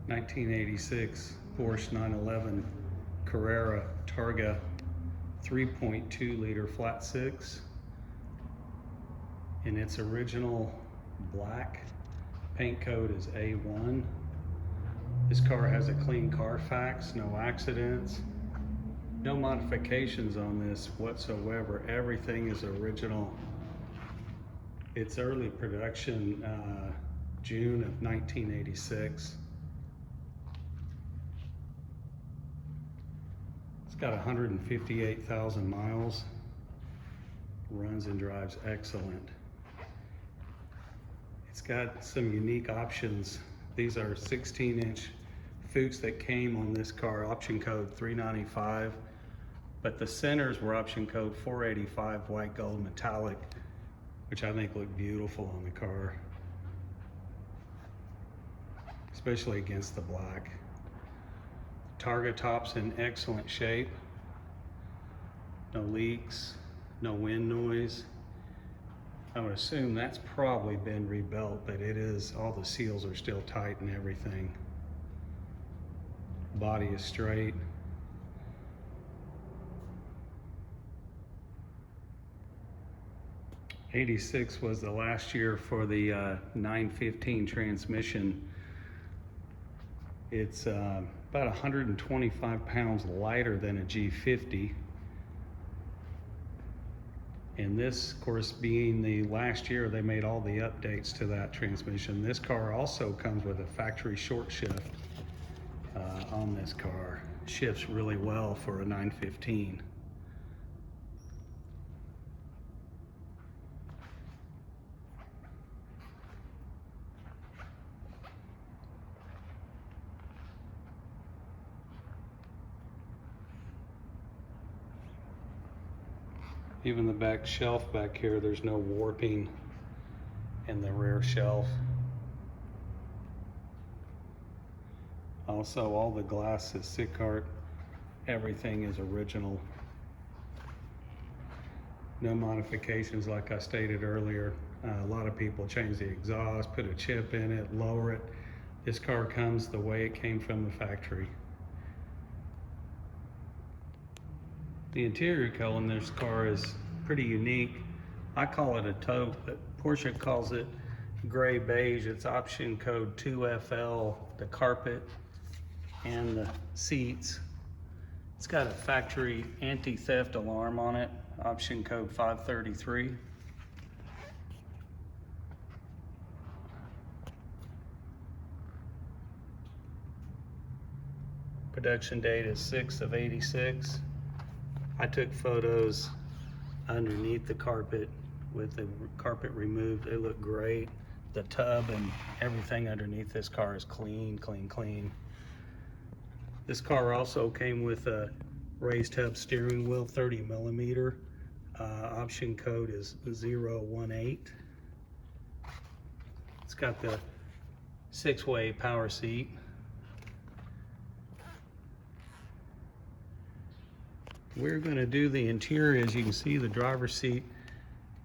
1986 Porsche 911 Carrera Targa 3.2 liter flat six in its original black. Paint code is A1. This car has a clean Carfax, no accidents, no modifications on this whatsoever. Everything is original. It's early production, June of 1986. It's got 158,000 miles. Runs and drives excellent. It's got some unique options. These are 16-inch Fuchs that came on this car, option code 395, but the centers were option code 485 white gold metallic, which I think look beautiful on the car, especially against the black. Targa top's in excellent shape. No leaks, no wind noise. I would assume that's probably been rebuilt, but it is, all the seals are still tight and everything. Body is straight. '86 was the last year for the 915 transmission. It's about 125 pounds lighter than a G50. And this, of course, being the last year, they made all the updates to that transmission. This car also comes with a factory short shift on this car. Shifts really well for a 915. Even the back shelf back here, there's no warping in the rear shelf. Also, all the glass is Sicart. Everything is original. No modifications like I stated earlier. A lot of people change the exhaust, put a chip in it, lower it. This car comes the way it came from the factory. The interior color in this car is pretty unique. I call it a taupe, but Porsche calls it gray beige. It's option code 2FL, the carpet and the seats. It's got a factory anti-theft alarm on it, option code 533. Production date is 6 of '86. I took photos underneath the carpet with the carpet removed. They look great. The tub and everything underneath this car is clean, clean, clean. This car also came with a raised hub steering wheel, 30 millimeter. Option code is 018. It's got the 6-way power seat. We're going to do the interior, as you can see, the driver's seat,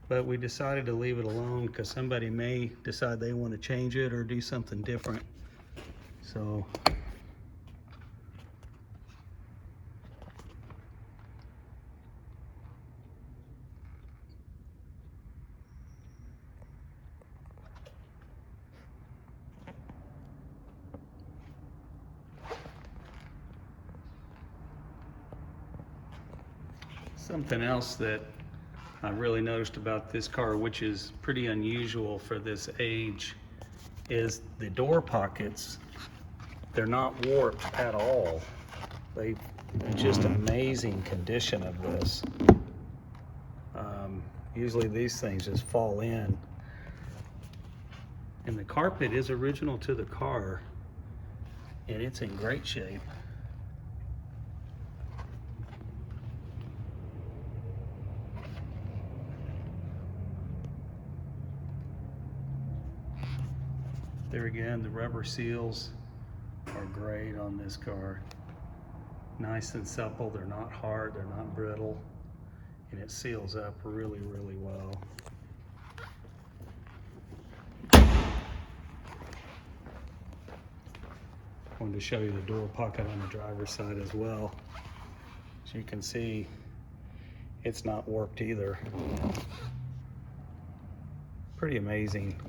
but we decided to leave it alone because somebody may decide they want to change it or do something different. So something else that I really noticed about this car, which is pretty unusual for this age, is the door pockets. They're not warped at all. They just amazing condition of this. Usually these things just fall in. And the carpet is original to the car, and it's in great shape. There again, the rubber seals are great on this car. Nice and supple, they're not hard, they're not brittle, and it seals up really, really well. wanted to show you the door pocket on the driver's side as well. As you can see, it's not warped either. Pretty amazing.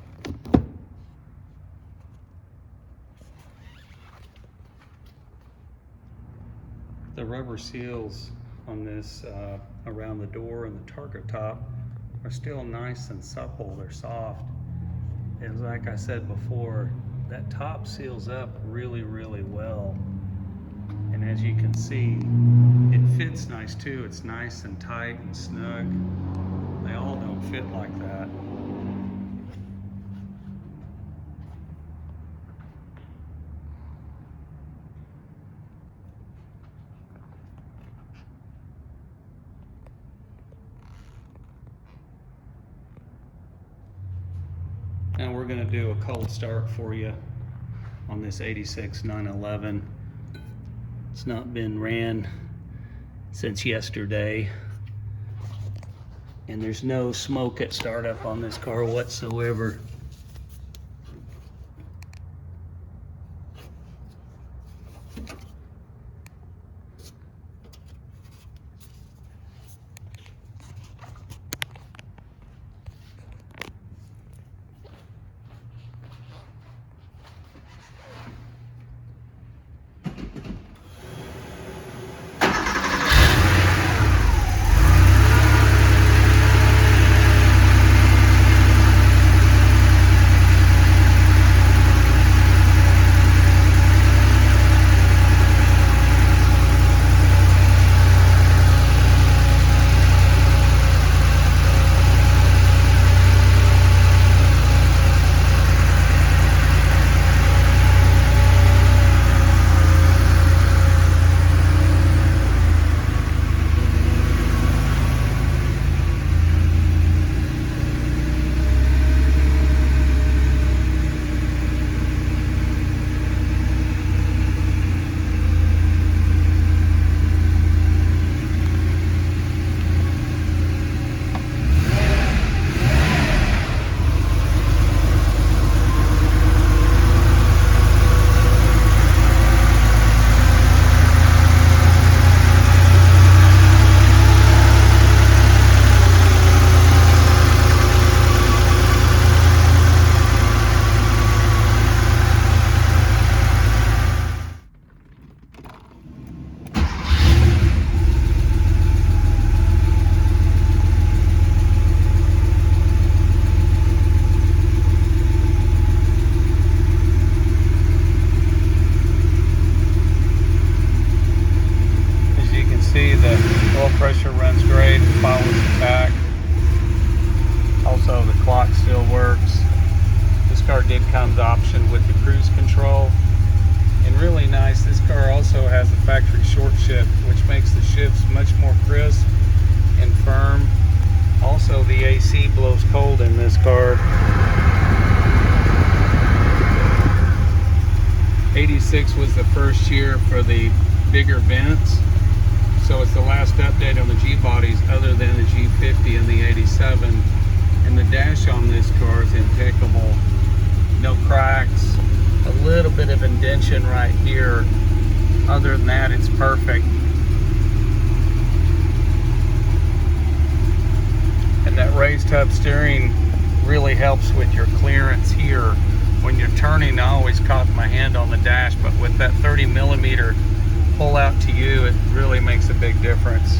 The rubber seals on this around the door and the Targa top are still nice and supple. They're soft. And like I said before, that top seals up really, really well. And as you can see, it fits nice too. It's nice and tight and snug. They all don't fit like that. Now we're going to do a cold start for you on this 86 911. It's not been ran since yesterday, and there's no smoke at startup on this car whatsoever. Pressure runs great, it follows the back. Also, the clock still works. This car did come to option with the cruise control. And really nice, this car also has a factory short shift, which makes the shifts much more crisp and firm. Also, the AC blows cold in this car. 86 was the first year for the bigger vents. So it's the last update on the G-bodies other than the G50 and the 87. And the dash on this car is impeccable. No cracks, a little bit of indentation right here. Other than that, it's perfect. And that raised hub steering really helps with your clearance here. When you're turning, I always cock my hand on the dash, but with that 30mm pull out to you, it really makes a big difference.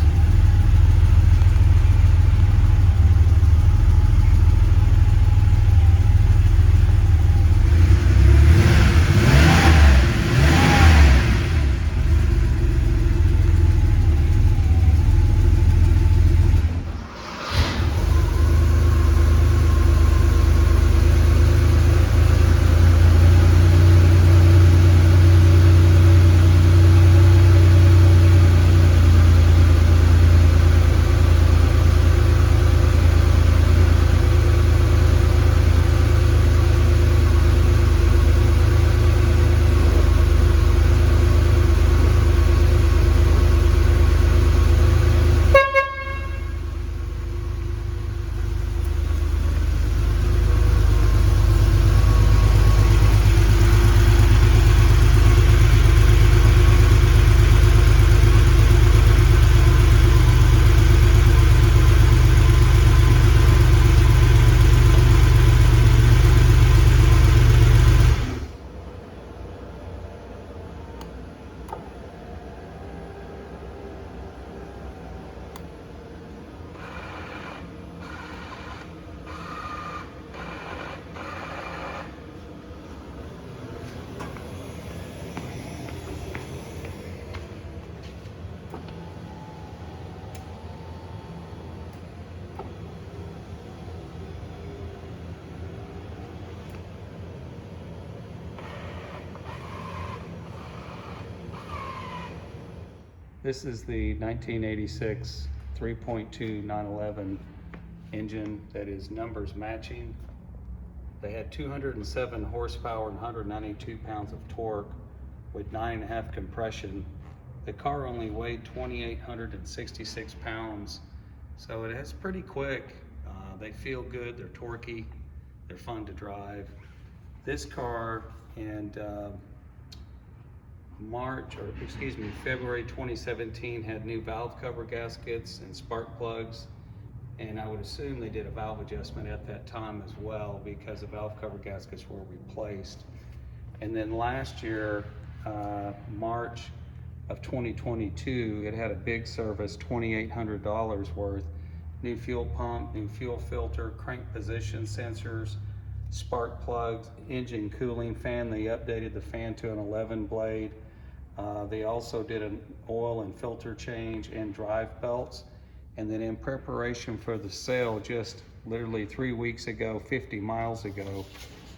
This is the 1986 3.2 911 engine that is numbers matching. They had 207 horsepower and 192 pounds of torque with 9.5 compression. The car only weighed 2,866 pounds, so it is pretty quick. They feel good, they're torquey, they're fun to drive. This car in February 2017 had new valve cover gaskets and spark plugs, and I would assume they did a valve adjustment at that time as well because the valve cover gaskets were replaced. And then last year, March of 2022, it had a big service, $2,800 worth. New fuel pump, new fuel filter, crank position sensors, spark plugs, engine cooling fan. They updated the fan to an 11 blade. They also did an oil and filter change and drive belts. And then in preparation for the sale, just literally 3 weeks ago, 50 miles ago,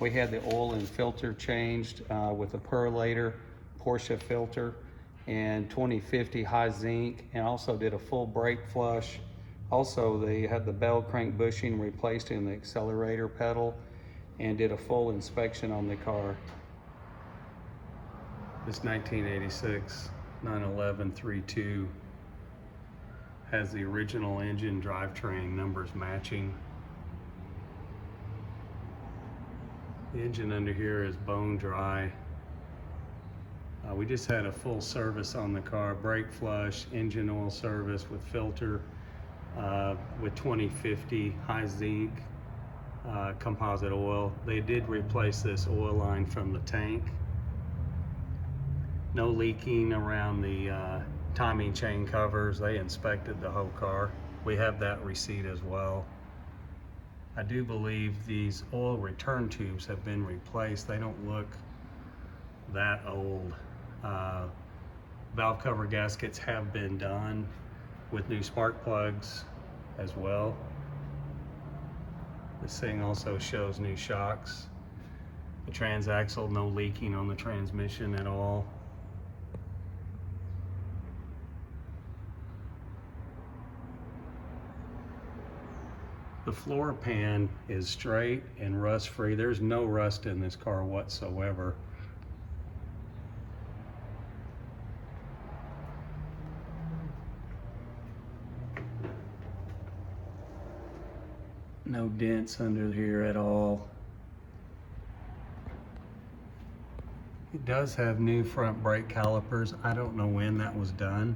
we had the oil and filter changed with a perlator Porsche filter and 2050 high zinc, and also did a full brake flush. Also, they had the bell crank bushing replaced in the accelerator pedal and did a full inspection on the car. This 1986 911 3.2 has the original engine drivetrain numbers matching. The engine under here is bone dry. We just had a full service on the car, brake flush, engine oil service with filter, with 2050 high zinc composite oil. They did replace this oil line from the tank. No leaking around the timing chain covers. They inspected the whole car. We have that receipt as well. I do believe these oil return tubes have been replaced. They don't look that old. Valve cover gaskets have been done with new spark plugs as well. This thing also shows new shocks. The transaxle, no leaking on the transmission at all. The floor pan is straight and rust free. There's no rust in this car whatsoever. No dents under here at all. It does have new front brake calipers. I don't know when that was done.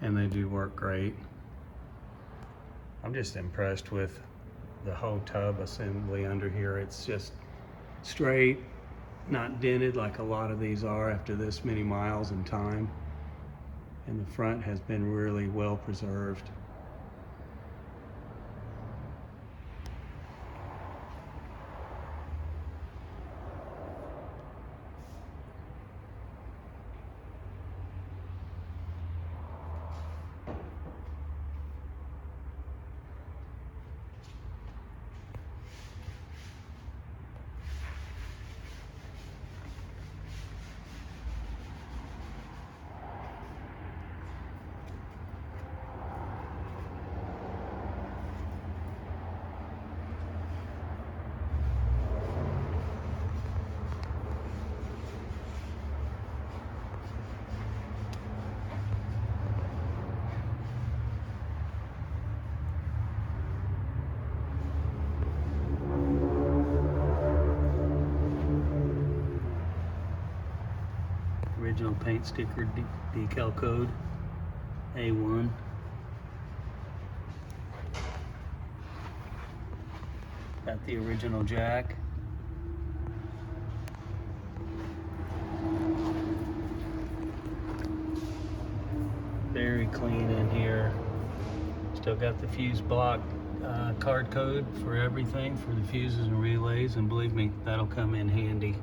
And they do work great. I'm just impressed with the whole tub assembly under here. It's just straight, not dented like a lot of these are after this many miles in time. And the front has been really well preserved. Original paint sticker decal code A1. Got the original jack. Very clean in here. Still got the fuse block card code for everything, for the fuses and relays, and believe me, that'll come in handy.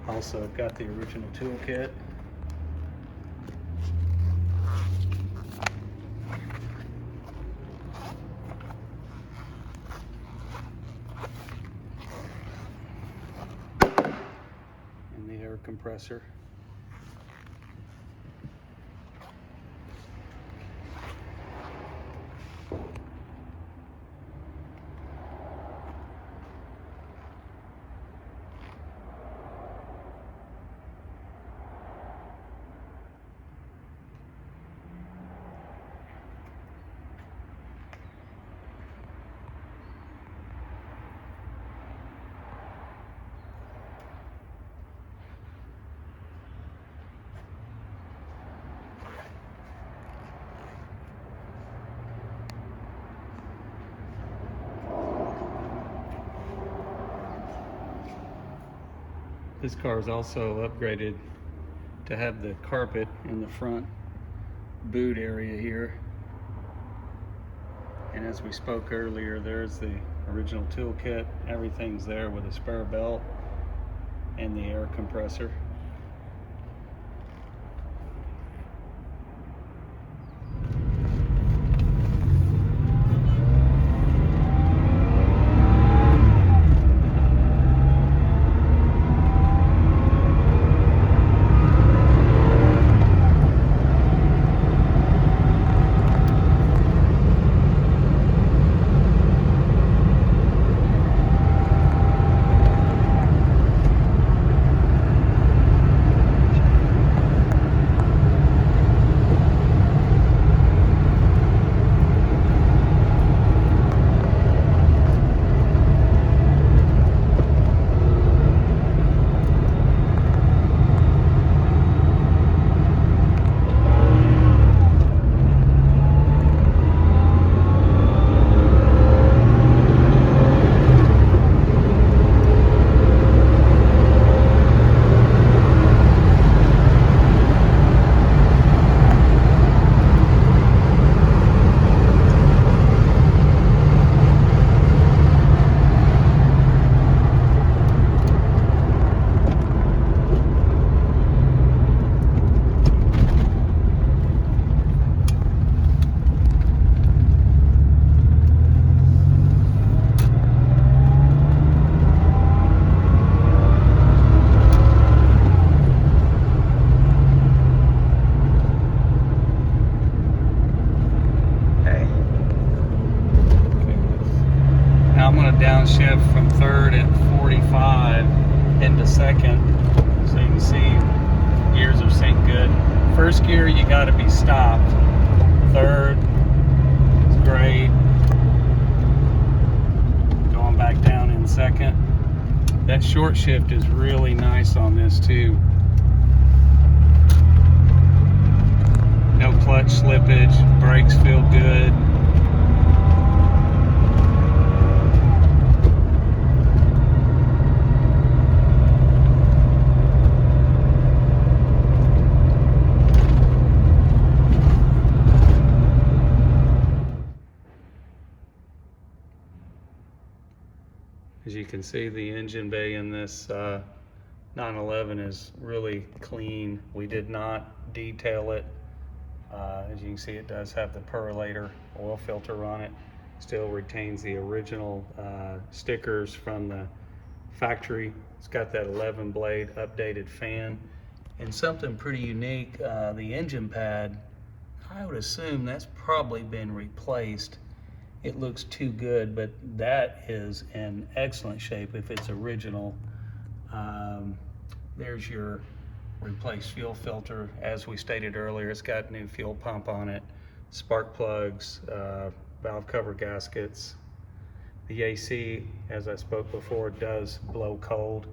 Also, I've got the original toolkit. And the air air compressor. This car is also upgraded to have the carpet in the front boot area here. And as we spoke earlier, there's the original toolkit. Everything's there with a spare belt and the air compressor. I'm going to downshift from third at 45 into second, so you can see gears are synced good. First gear you got to be stopped. Third is great. Going back down in second. That short shift is really nice on this too. No clutch slippage, brakes feel good. As you can see, the engine bay in this 911 is really clean. We did not detail it. As you can see, it does have the perlator oil filter on it. Still retains the original stickers from the factory. It's got that 11 blade updated fan. And something pretty unique, the engine pad, I would assume that's probably been replaced. It looks too good, but that is in excellent shape if it's original. There's your replaced fuel filter. As we stated earlier, it's got new fuel pump on it, spark plugs, valve cover gaskets. The AC, as I spoke before, does blow cold,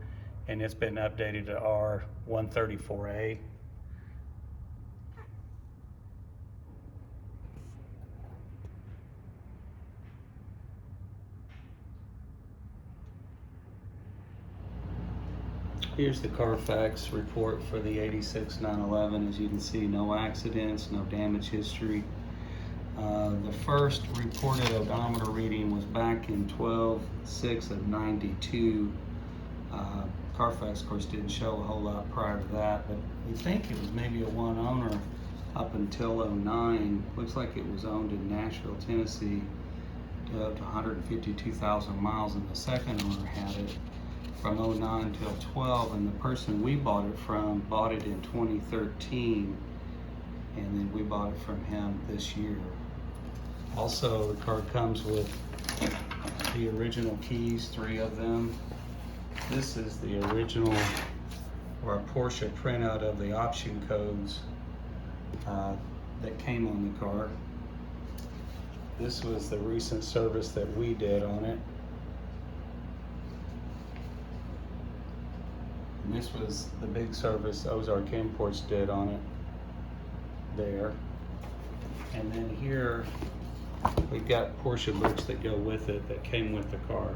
and it's been updated to R134A. Here's the Carfax report for the 86 911. As you can see, no accidents, no damage history. The first reported odometer reading was back in 12/6 of 92. Carfax, of course, didn't show a whole lot prior to that, but we think it was maybe a one owner up until 09. Looks like it was owned in Nashville, Tennessee, to 152,000 miles, and the second owner had it. from 09 till 12, and the person we bought it from bought it in 2013, and then we bought it from him this year. Also, the car comes with the original keys, 3 of them. This is the original or a Porsche printout of the option codes that came on the car. This was the recent service that we did on it. And this was the big service Ozark Imports did on it there. And then here we've got Porsche books that go with it that came with the car.